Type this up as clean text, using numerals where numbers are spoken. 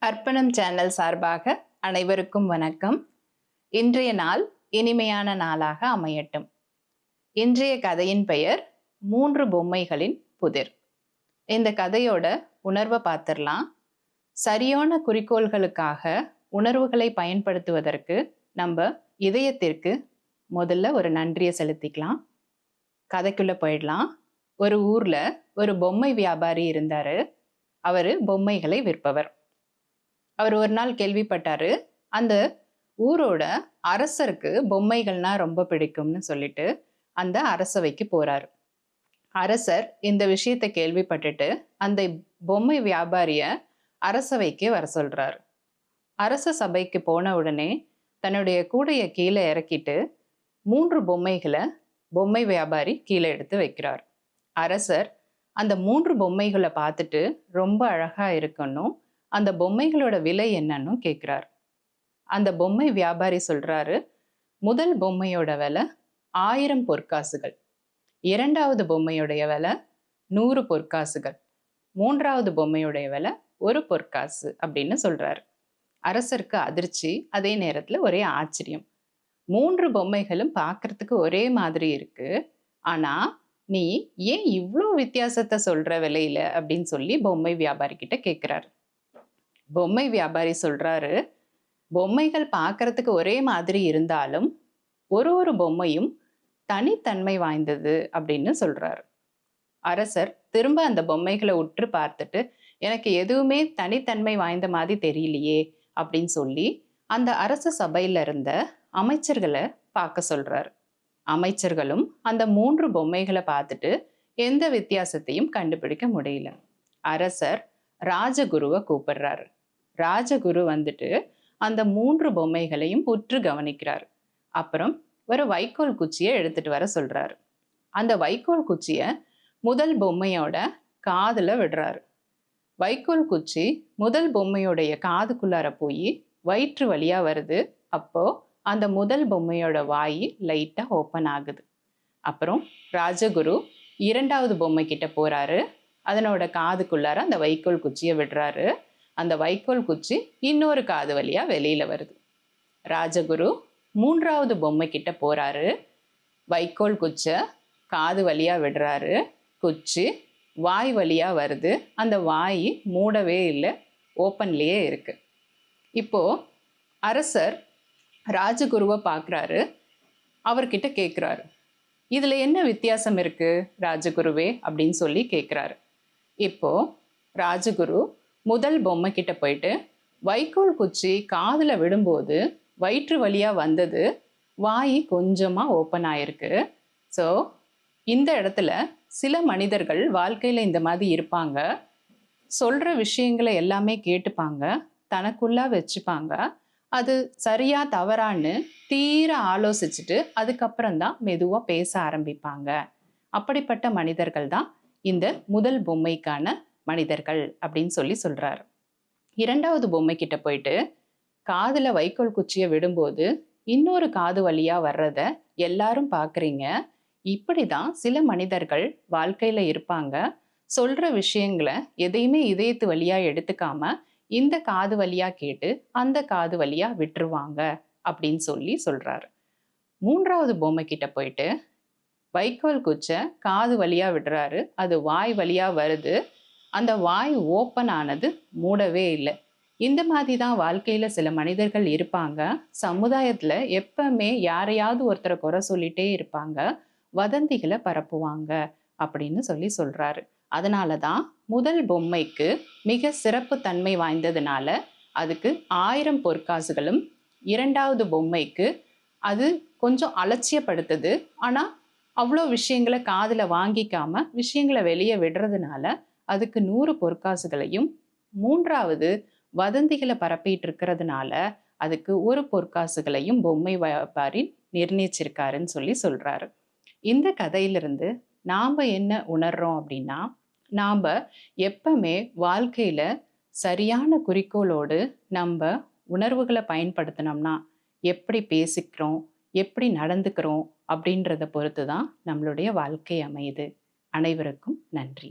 அர்ப்பணம் சேனல் சார்பாக அனைவருக்கும் வணக்கம். இன்றைய நாள் இனிமையான நாளாக அமையட்டும். இன்றைய கதையின் பெயர் 3 பொம்மைகளின் புதிர். இந்த கதையோட உணர்வை பார்த்துடலாம். சரியான குறிக்கோள்களுக்காக உணர்வுகளை பயன்படுத்துவதற்கு நம்ம இதயத்திற்கு முதல்ல ஒரு நன்றியை செலுத்திக்கலாம். கதைக்குள்ள போயிடலாம். ஒரு ஊர்ல ஒரு பொம்மை வியாபாரி இருந்தாரு. அவரு பொம்மைகளை விற்பவர். அவர் ஒரு நாள் கேள்விப்பட்டாரு, அந்த ஊரோட அரசருக்கு பொம்மைகள்னா ரொம்ப பிடிக்கும்னு சொல்லிட்டு அந்த அரசவைக்கு போறாரு. அரசர் இந்த விஷயத்தை கேள்விப்பட்டுட்டு அந்த பொம்மை வியாபாரிய அரசவைக்கு வர சொல்றாரு. அரச சபைக்கு போன உடனே தன்னுடைய கூடைய கீழே இறக்கிட்டு 3 பொம்மைகளை பொம்மை வியாபாரி கீழே எடுத்து வைக்கிறார். அரசர் அந்த 3 பொம்மைகளை பார்த்துட்டு ரொம்ப அழகா இருக்கணும், அந்த பொம்மைகளோட விலை என்னன்னு கேட்கிறார். அந்த பொம்மை வியாபாரி சொல்றாரு, முதல் பொம்மையோட விலை 1000 பொற்காசுகள், இரண்டாவது பொம்மையுடைய விலை 100 பொற்காசுகள், மூன்றாவது பொம்மையுடைய விலை 1 பொற்காசு அப்படின்னு சொல்றாரு. அரசருக்கு அதிர்ச்சி, அதே நேரத்துல ஒரே ஆச்சரியம். 3 பொம்மைகளும் பார்க்கறதுக்கு ஒரே மாதிரி இருக்கு, ஆனா நீ ஏன் இவ்வளோ வித்தியாசத்தை சொல்ற விலையில அப்படின்னு சொல்லி பொம்மை வியாபாரி கிட்ட கேட்கிறாரு. பொம்மை வியாபாரி சொல்றாரு, பொம்மைகள் பார்க்கறதுக்கு ஒரே மாதிரி இருந்தாலும் ஒரு பொம்மையும் தனித்தன்மை வாய்ந்தது அப்படின்னு சொல்றாரு. அரசர் திரும்ப அந்த பொம்மைகளை உற்று பார்த்துட்டு, எனக்கு எதுவுமே தனித்தன்மை வாய்ந்த மாதிரி தெரியலையே அப்படின்னு சொல்லி அந்த அரச சபையில இருந்த அமைச்சர்களை பார்க்க சொல்றாரு. அமைச்சர்களும் அந்த 3 பொம்மைகளை பார்த்துட்டு எந்த வித்தியாசத்தையும் கண்டுபிடிக்க முடியல. அரசர் ராஜகுருவை கூப்பிடுறாரு. ராஜகுரு வந்துட்டு அந்த 3 பொம்மைகளையும் உற்று கவனிக்கிறார். அப்புறம் ஒரு வைக்கோல் குச்சியை எடுத்துட்டு வர சொல்றாரு. அந்த வைக்கோல் குச்சியை முதல் பொம்மையோட காதுல விடுறாரு. வைக்கோல் குச்சி முதல் பொம்மையோடைய காதுக்குள்ளார போய் வயிற்று வழியா வருது. அப்போ அந்த முதல் பொம்மையோட வாய் லைட்டா ஓப்பன் ஆகுது. அப்புறம் ராஜகுரு இரண்டாவது பொம்மை கிட்ட போறாரு. அதனோட காதுக்குள்ளார அந்த வைக்கோல் குச்சியை விடுறாரு. அந்த வைக்கோல் குச்சி இன்னொரு காது வழியா வெளியில வருது. ராஜகுரு மூன்றாவது பொம்மை கிட்ட போறாரு. வைக்கோல் குச்சை காது வழியா விடுறாரு. குச்சி வாய் வழியா வருது. அந்த வாய் மூடவே இல்லை, ஓப்பன்லயே இருக்கு. இப்போ அரசர் ராஜகுருவை பார்க்குறாரு. அவர்கிட்ட கேட்குறாரு, இதுல என்ன வித்தியாசம் இருக்கு ராஜகுருவே அப்படின்னு சொல்லி கேட்குறாரு. இப்போ ராஜகுரு முதல் பொம்மை கிட்ட போயிட்டு, வைக்கோல் குச்சி காதுல விடும்போது வயிற்று வழியா வந்தது, வாய் கொஞ்சமா ஓப்பன் ஆயிருக்கு. ஸோ இந்த இடத்துல சில மனிதர்கள் வாழ்க்கையில இந்த மாதிரி இருப்பாங்க. சொல்ற விஷயங்களை எல்லாமே கேட்டுப்பாங்க, தனக்குள்ளா வச்சுப்பாங்க. அது சரியா தவறான்னு தீர ஆலோசிச்சுட்டு அதுக்கப்புறம் தான் மெதுவா பேச ஆரம்பிப்பாங்க. அப்படிப்பட்ட மனிதர்கள் தான் இந்த முதல் பொம்மைக்கான மனிதர்கள் அப்படின்னு சொல்லி சொல்றாரு. இரண்டாவது பொம்மை கிட்ட போயிட்டு, காதுல வைக்கோல் குச்சியை விடும்போது இன்னொரு காது வழியா வர்றத எல்லாரும் பாக்குறீங்க. இப்படிதான் சில மனிதர்கள் வாழ்க்கையில இருப்பாங்க. சொல்ற விஷயங்களை எதையுமே இதயத்து வழியா எடுத்துக்காம இந்த காது வழியா கேட்டு அந்த காது வழியா விட்டுருவாங்க அப்படின்னு சொல்லி சொல்றாரு. மூன்றாவது பொம்மை கிட்ட போயிட்டு வைக்கோல் குச்சை காது வழியா விடுறாரு. அது வாய் வழியா வருது. அந்த வாய் ஓப்பன் ஆனது, மூடவே இல்லை. இந்த மாதிரி தான் வாழ்க்கையில சில மனிதர்கள் இருப்பாங்க. சமுதாயத்துல எப்பவுமே யாரையாவது ஒருத்தரை குறை சொல்லிட்டே இருப்பாங்க, வதந்திகளை பரப்புவாங்க அப்படின்னு சொல்லி சொல்றாரு. அதனாலதான் முதல் பொம்மைக்கு மிக சிறப்பு தன்மை வாய்ந்ததுனால அதுக்கு 1000 பொற்காசுகளும், இரண்டாவது பொம்மைக்கு அது கொஞ்சம் அலட்சியப்படுத்துது, ஆனா அவ்வளோ விஷயங்களை காதுல வாங்கிக்காம விஷயங்களை வெளியே விடுறதுனால அதுக்கு 100 பொற்காசுகளையும், மூன்றாவது வதந்திகளை பரப்பிட்டு இருக்கிறதுனால அதுக்கு 1 பொற்காசுகளையும் பொம்மை வியாபாரி நிர்ணயிச்சிருக்காருன்னு சொல்லி சொல்றாரு. இந்த கதையிலிருந்து நாம என்ன உணர்றோம் அப்படின்னா, நாம எப்பவுமே வாழ்க்கையில சரியான குறிக்கோளோடு நம்ம உணர்வுகளை பயன்படுத்தினோம்னா எப்படி பேசிக்கிறோம், எப்படி நடந்துக்கிறோம் அப்படின்றத பொறுத்து தான் நம்மளுடைய வாழ்க்கை அமையுது. அனைவருக்கும் நன்றி.